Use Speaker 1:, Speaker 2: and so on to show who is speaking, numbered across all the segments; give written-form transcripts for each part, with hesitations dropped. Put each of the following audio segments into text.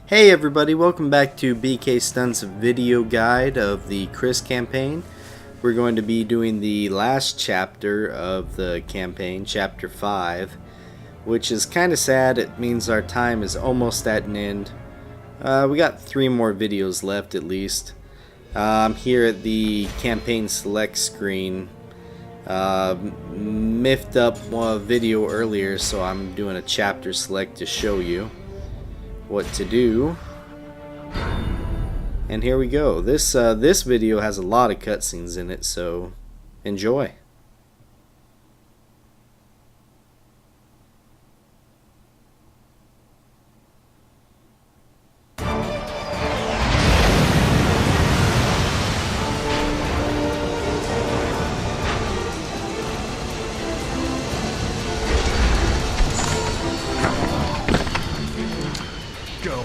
Speaker 1: Hey everybody, welcome back to Bkstunt's video guide of the Chris campaign. We're going to be doing the last chapter of the campaign, chapter 5, which is kind of sad. It means our time is almost at an end. We got 3 more videos left at least. I'm here at the campaign select screen. Miffed up a video earlier, so I'm doing a chapter select to show you what to do. And here we go. This video has a lot of cutscenes in it, so enjoy.
Speaker 2: Go.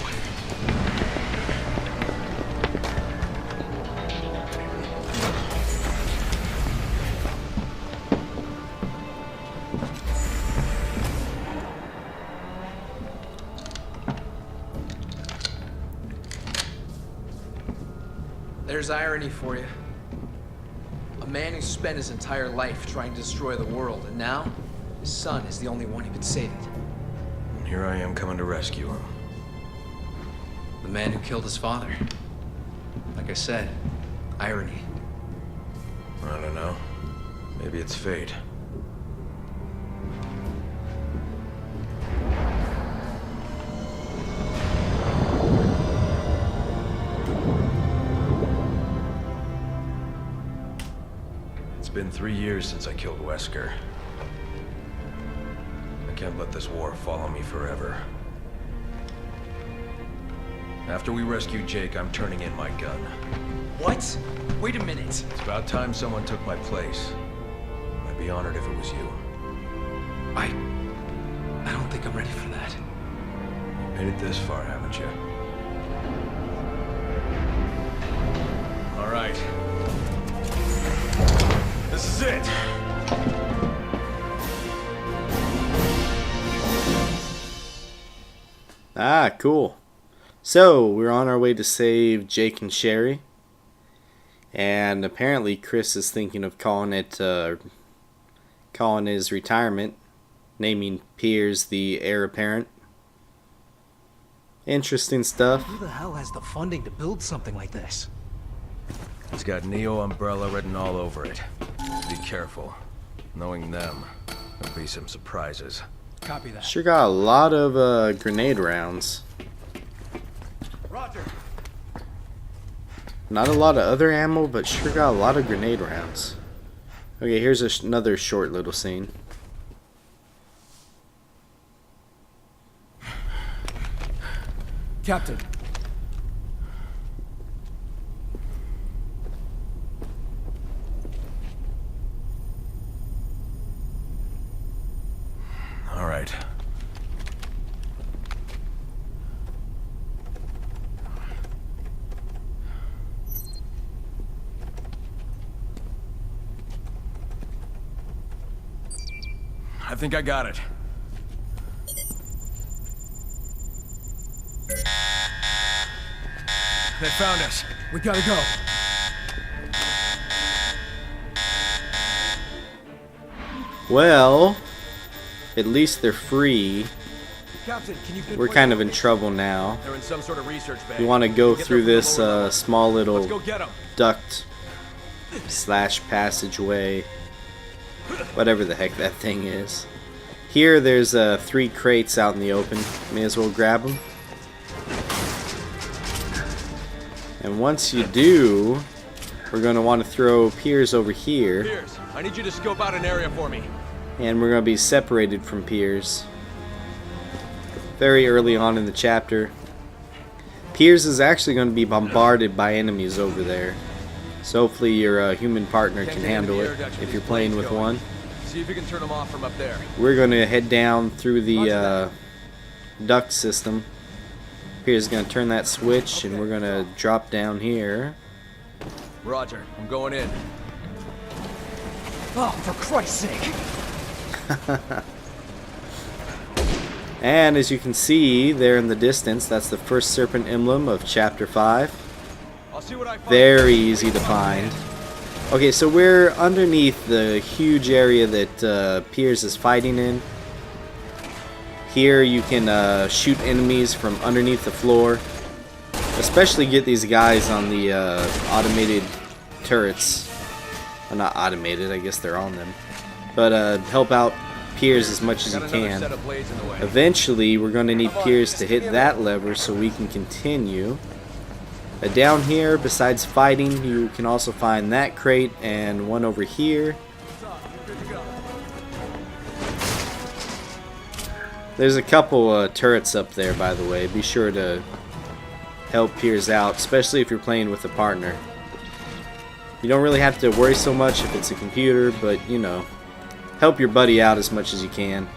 Speaker 3: There's irony for you. A man who spent his entire life trying to destroy the world, and now his son is the only one who can save it.
Speaker 2: And here I am coming to rescue him.
Speaker 3: The man who killed his father. Like I said, irony.
Speaker 2: I don't know. Maybe it's fate. It's been 3 years since I killed Wesker. I can't let this war follow me forever. After we rescue Jake, I'm turning in my gun.
Speaker 3: What? Wait a minute.
Speaker 2: It's about time someone took my place. I'd be honored if it was you.
Speaker 3: I don't think I'm ready for that.
Speaker 2: You made it this far, haven't you? All right. This is it.
Speaker 1: Ah, cool. So, we're on our way to save Jake and Sherry. And apparently Chris is thinking of calling his retirement, naming Piers the heir apparent. Interesting stuff.
Speaker 4: Who the hell has the funding to build something like this?
Speaker 2: It's got Neo Umbrella written all over it. Be careful. Knowing them, there'll be some surprises.
Speaker 4: Copy that.
Speaker 1: Sure got a lot of grenade rounds.
Speaker 4: Roger.
Speaker 1: Not a lot of other ammo, but sure got a lot of grenade rounds. Okay, here's another short little scene.
Speaker 4: Captain.
Speaker 2: All right. I think I got it. They found us.
Speaker 4: We gotta go.
Speaker 1: Well, at least they're free.
Speaker 4: Captain, can you
Speaker 1: We're kind of in trouble now.
Speaker 2: They're in some sort of research bag.
Speaker 1: We want to go through this small
Speaker 2: Let's
Speaker 1: little
Speaker 2: go get them.
Speaker 1: duct slash passageway, whatever the heck that thing is. Here there's 3 crates out in the open. May as well grab them. And once you do, we're going to want to throw Piers over here.
Speaker 2: Piers, I need you to scope out an area for me.
Speaker 1: And we're going to be separated from Piers very early on in the chapter. Piers is actually going to be bombarded by enemies over there. So hopefully your human partner can handle it if you're playing with one.
Speaker 2: See if you can turn them off from up there.
Speaker 1: We're going to head down through the duct system. Piers is going to turn that switch and we're going to drop down here.
Speaker 2: Roger, I'm going in.
Speaker 4: Oh, for Christ's sake!
Speaker 1: And as you can see there in the distance, that's the first Serpent Emblem of Chapter 5.
Speaker 2: I'll see what I find.
Speaker 1: Very easy to find. Okay, so we're underneath the huge area that Piers is fighting in. Here you can shoot enemies from underneath the floor. Especially get these guys on the automated turrets. Well, not automated, I guess they're on them. But help out Piers as much as you can. Eventually, we're going to need Piers to hit that lever so we can continue. Down here, besides fighting, you can also find that crate and one over here. There's a couple turrets up there, by the way. Be sure to help Piers out, especially if you're playing with a partner. You don't really have to worry so much if it's a computer, but you know, help your buddy out as much as you can.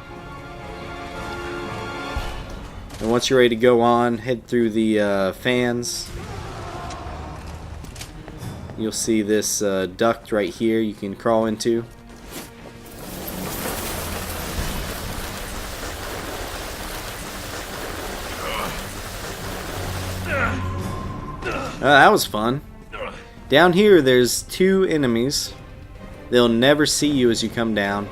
Speaker 1: And once you're ready to go on, head through the fans. You'll see this duct right here you can crawl into. That was fun. Down here there's two enemies. They'll never see you as you come down.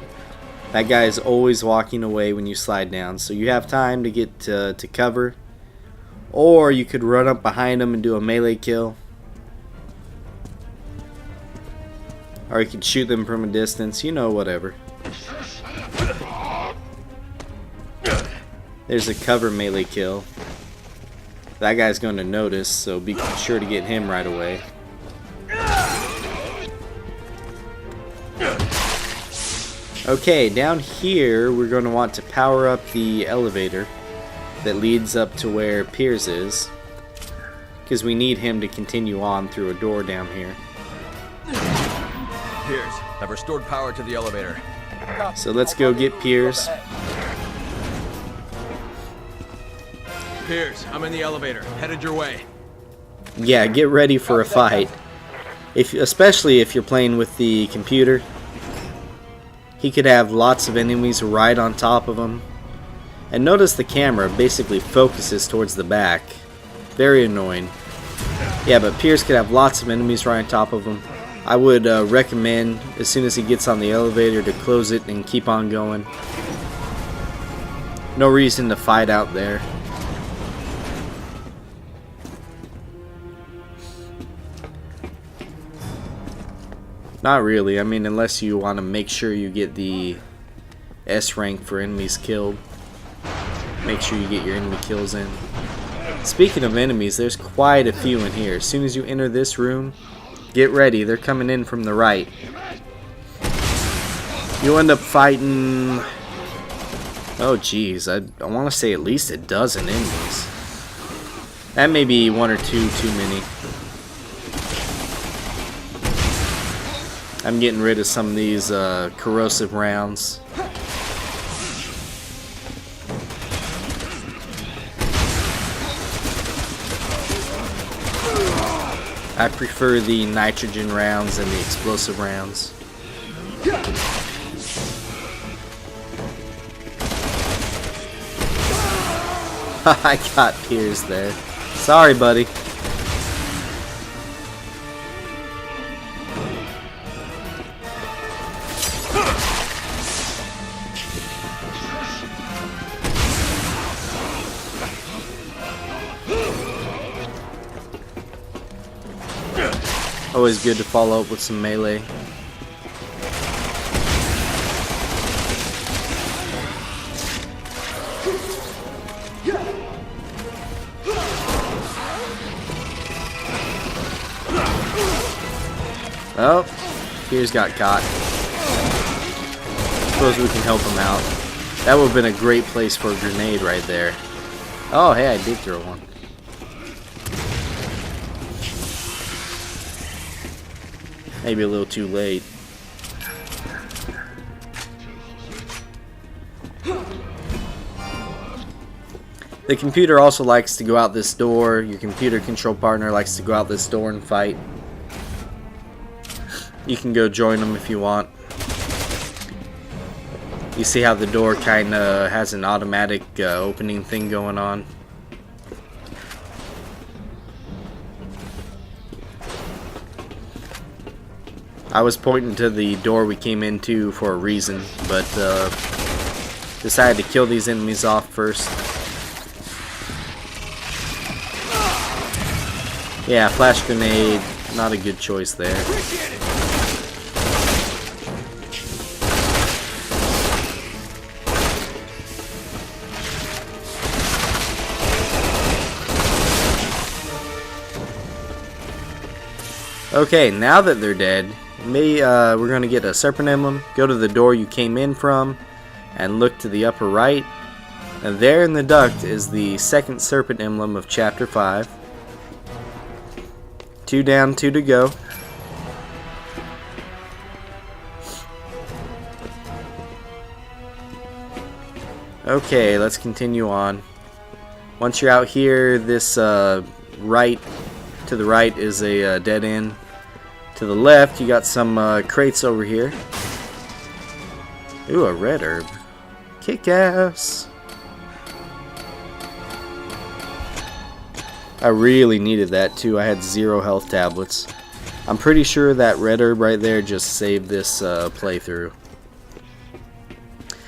Speaker 1: That guy is always walking away when you slide down, so you have time to get to cover. Or you could run up behind him and do a melee kill. Or you could shoot them from a distance, you know, whatever. There's a cover melee kill. That guy's going to notice, so be sure to get him right away. Okay, down here we're going to want to power up the elevator that leads up to where Piers is, because we need him to continue on through a door down here.
Speaker 2: Piers, I've restored power to the elevator.
Speaker 1: So let's go get Piers.
Speaker 2: Piers, I'm in the elevator, headed your way.
Speaker 1: Yeah, get ready for a fight. Especially if you're playing with the computer. He could have lots of enemies right on top of him. And notice the camera basically focuses towards the back. Very annoying. Yeah, but Piers could have lots of enemies right on top of him. I would recommend, as soon as he gets on the elevator, to close it and keep on going. No reason to fight out there. Not really. I mean, unless you want to make sure you get the S rank for enemies killed. Make sure you get your enemy kills in. Speaking of enemies, there's quite a few in here. As soon as you enter this room, get ready. They're coming in from the right. You'll end up fighting... Oh, geez. I want to say at least a dozen enemies. That may be one or two too many. I'm getting rid of some of these corrosive rounds. I prefer the nitrogen rounds and the explosive rounds. I got Piers there. Sorry, buddy. Always good to follow up with some melee. Oh, Piers got caught. Suppose we can help him out. That would have been a great place for a grenade right there. Oh, hey, I did throw one. Maybe a little too late. The computer also likes to go out this door. Your computer control partner likes to go out this door and fight. You can go join them if you want. You see how the door kind of has an automatic opening thing going on? I was pointing to the door we came into for a reason, but decided to kill these enemies off first. Yeah, flash grenade, not a good choice there. Okay, now that they're dead, we're going to get a Serpent Emblem, go to the door you came in from, and look to the upper right. And there in the duct is the second Serpent Emblem of Chapter 5. 2 down, 2 to go. Okay, let's continue on. Once you're out here, this to the right is a dead end. To the left, you got some crates over here. Ooh, a red herb. Kick ass. I really needed that too. I had 0 health tablets. I'm pretty sure that red herb right there just saved this playthrough.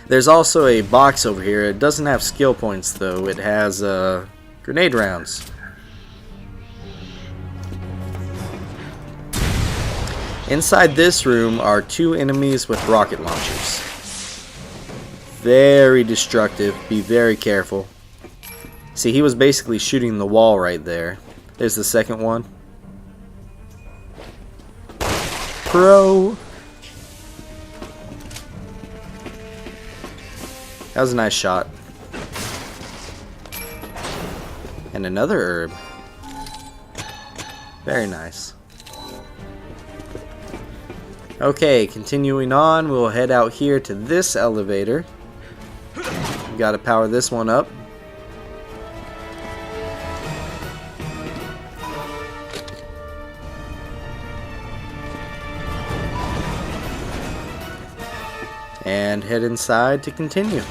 Speaker 1: There's also a box over here. It doesn't have skill points though. It has grenade rounds. Inside this room are 2 enemies with rocket launchers. Very destructive. Be very careful. See, he was basically shooting the wall right there. There's the second one. Pro. That was a nice shot. And another herb. Very nice. Okay, continuing on, we'll head out here to this elevator. We gotta power this one up. And head inside to continue.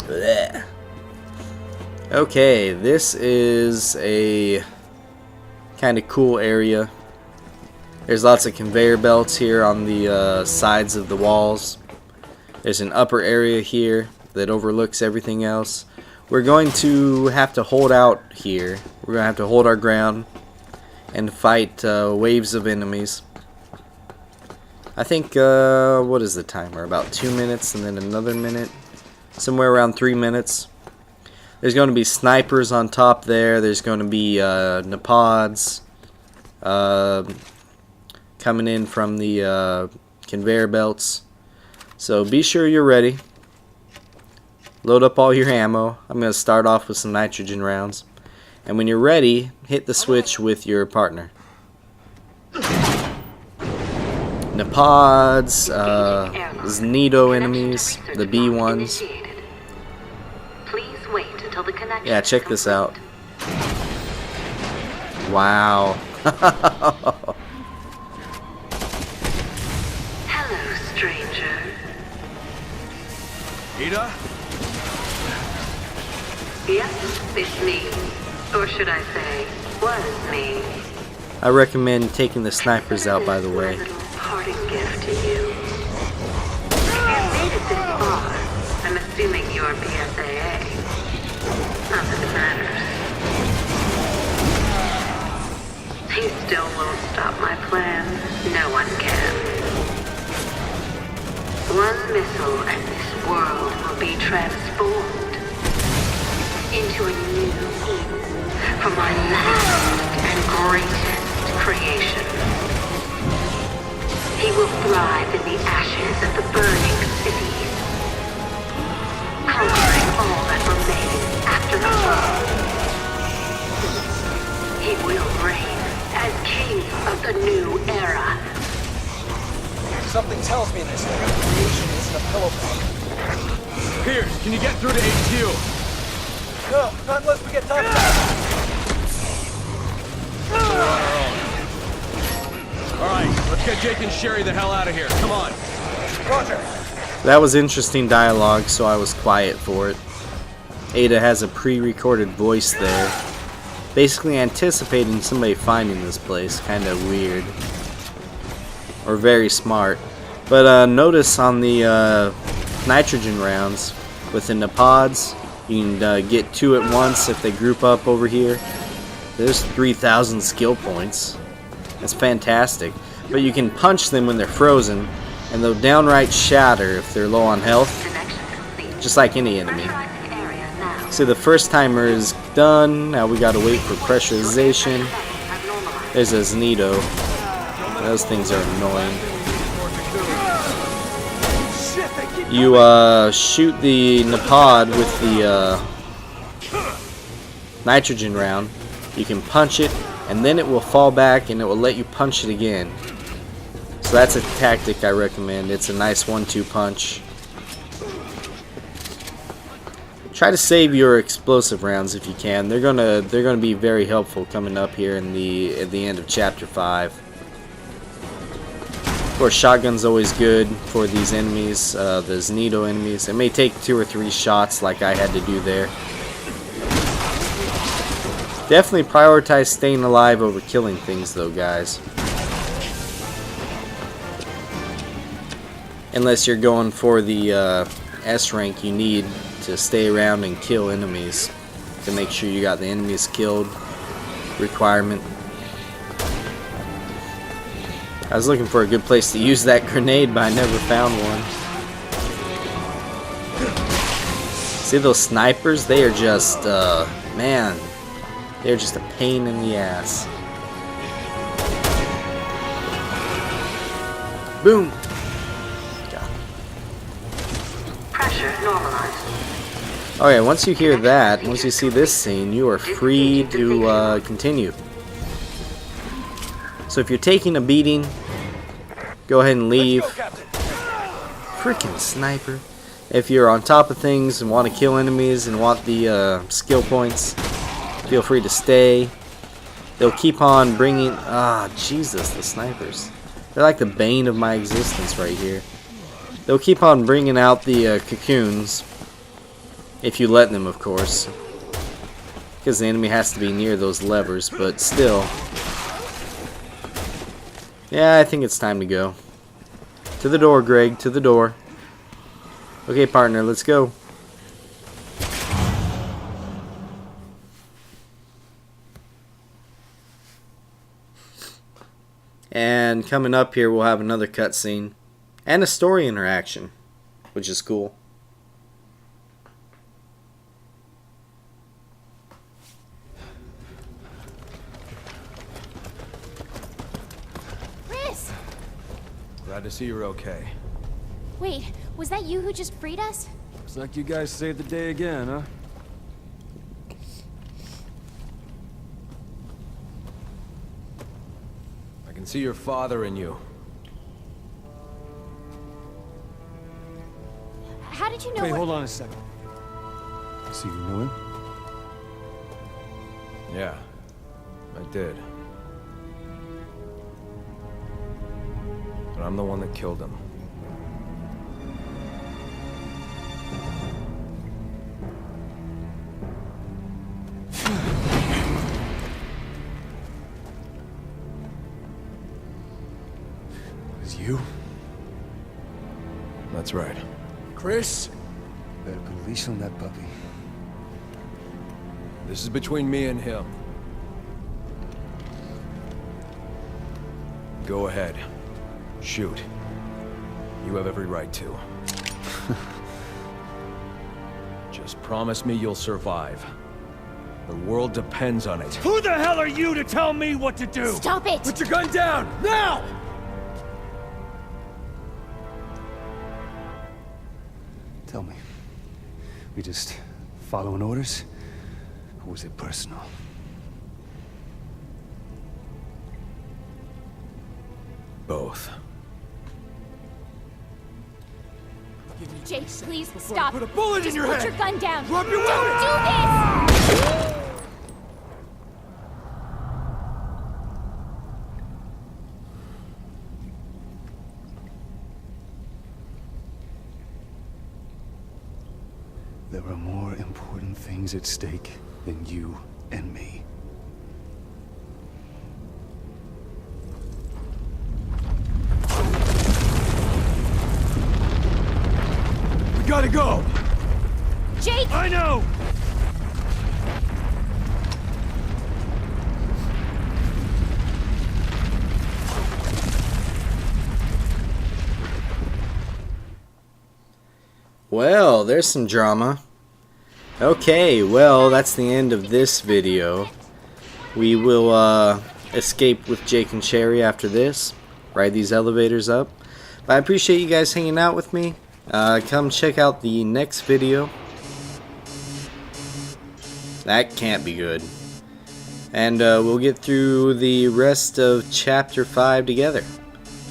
Speaker 1: Blech. Okay, this is a kind of cool area. There's lots of conveyor belts here on the sides of the walls. There's an upper area here that overlooks everything else. We're going to have to hold out here. We're going to have to hold our ground and fight waves of enemies. I think, what is the timer? About 2 minutes and then another minute. Somewhere around 3 minutes. There's going to be snipers on top there. There's going to be Napods coming in from the conveyor belts. So be sure you're ready. Load up all your ammo. I'm going to start off with some nitrogen rounds. And when you're ready, hit the switch with your partner. Napods, Znito enemies, the B ones. Yeah, check this out. Wow.
Speaker 5: Hello, stranger.
Speaker 2: Ida?
Speaker 5: Yes, it's me. Or should I say, was me.
Speaker 1: I recommend taking the snipers out, by the way.
Speaker 5: A little parting gift to you. You've made it this far. I'm assuming you're PSAA. Not that it matters. He still won't stop my plans. No one can. One missile and this world will be transformed into a new Eden for my last and greatest creation. He will thrive in the ashes of the burning cities, conquering all that remains after the fall. He will reign as king of the new era.
Speaker 4: Something tells me this creation isn't a pillow fight.
Speaker 2: Pierce, can you get through to HQ?
Speaker 4: No, not unless we get time.
Speaker 2: We're on our own. All right, let's get Jake and Sherry the hell out of here. Come on.
Speaker 4: Roger.
Speaker 1: That was interesting dialogue, so I was quiet for it. Ada has a pre-recorded voice there, basically anticipating somebody finding this place. Kind of weird. Or very smart. But notice on the nitrogen rounds, within the pods, you can get 2 at once if they group up over here. There's 3,000 skill points. That's fantastic. But you can punch them when they're frozen, and they'll downright shatter if they're low on health, just like any enemy. So the first timer is done. Now we gotta wait for pressurization. There's a Znito. Those things are annoying. You shoot the Napod with the nitrogen round. You can punch it, and then it will fall back, and it will let you punch it again. So that's a tactic I recommend. It's a nice 1-2 punch. Try to save your explosive rounds if you can. They're gonna be very helpful coming up here in at the end of chapter 5. Of course, shotgun's always good for these enemies, the Znito enemies. It may take 2 or 3 shots like I had to do there. Definitely prioritize staying alive over killing things though, guys. Unless you're going for the S rank you need to stay around and kill enemies. To make sure you got the enemies killed requirement. I was looking for a good place to use that grenade, but I never found one. See those snipers? They are just, man, they're just a pain in the ass. Boom!
Speaker 5: Pressure normalized.
Speaker 1: Okay, once you hear that, once you see this scene, you are free to continue. So if you're taking a beating, go ahead and leave. Freaking sniper. If you're on top of things and want to kill enemies and want the skill points, feel free to stay. They'll keep on bringing... Jesus, the snipers. They're like the bane of my existence right here. They'll keep on bringing out the cocoons. If you let them, of course. Because the enemy has to be near those levers, but still... Yeah, I think it's time to go. To the door, Greg. To the door. Okay, partner, let's go. And coming up here, we'll have another cutscene. And a story interaction. Which is cool.
Speaker 2: Glad to see you're okay.
Speaker 6: Wait, was that you who just freed us?
Speaker 7: Looks like you guys saved the day again, huh?
Speaker 2: I can see your father in you.
Speaker 6: How did you know?
Speaker 7: Wait, hold on a second. So you knew him?
Speaker 2: Yeah, I did. But I'm the one that killed him.
Speaker 7: It was you?
Speaker 2: That's right.
Speaker 7: Chris? Better put a leash on that puppy.
Speaker 2: This is between me and him. Go ahead. Shoot. You have every right to. Just promise me you'll survive. The world depends on it.
Speaker 7: Who the hell are you to tell me what to do?
Speaker 6: Stop it!
Speaker 7: Put your gun down, now! Tell me, we just following orders? Or was it personal?
Speaker 2: Both.
Speaker 6: Jake, please stop.
Speaker 7: Put a bullet
Speaker 6: Just
Speaker 7: in your
Speaker 6: put
Speaker 7: head!
Speaker 6: your gun down.
Speaker 7: Drop your
Speaker 6: Don't
Speaker 7: weapon!
Speaker 6: do this!
Speaker 7: There are more important things at stake than you and me.
Speaker 2: We gotta go!
Speaker 6: Jake!
Speaker 2: I know!
Speaker 1: Well, there's some drama. Okay, well, that's the end of this video. We will escape with Jake and Cherry after this. Ride these elevators up. But I appreciate you guys hanging out with me. Come check out the next video. That can't be good. And we'll get through the rest of Chapter 5 together.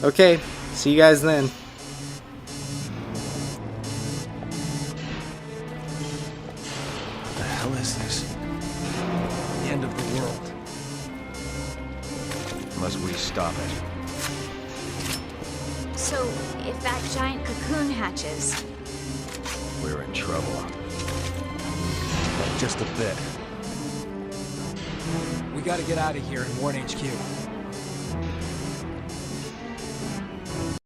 Speaker 1: Okay, see you guys then.
Speaker 7: What the hell is this?
Speaker 4: The end of the world.
Speaker 2: Unless we stop it.
Speaker 8: So, if that giant cocoon hatches,
Speaker 2: We're in trouble.
Speaker 4: Just a bit. We gotta get out of here and warn HQ.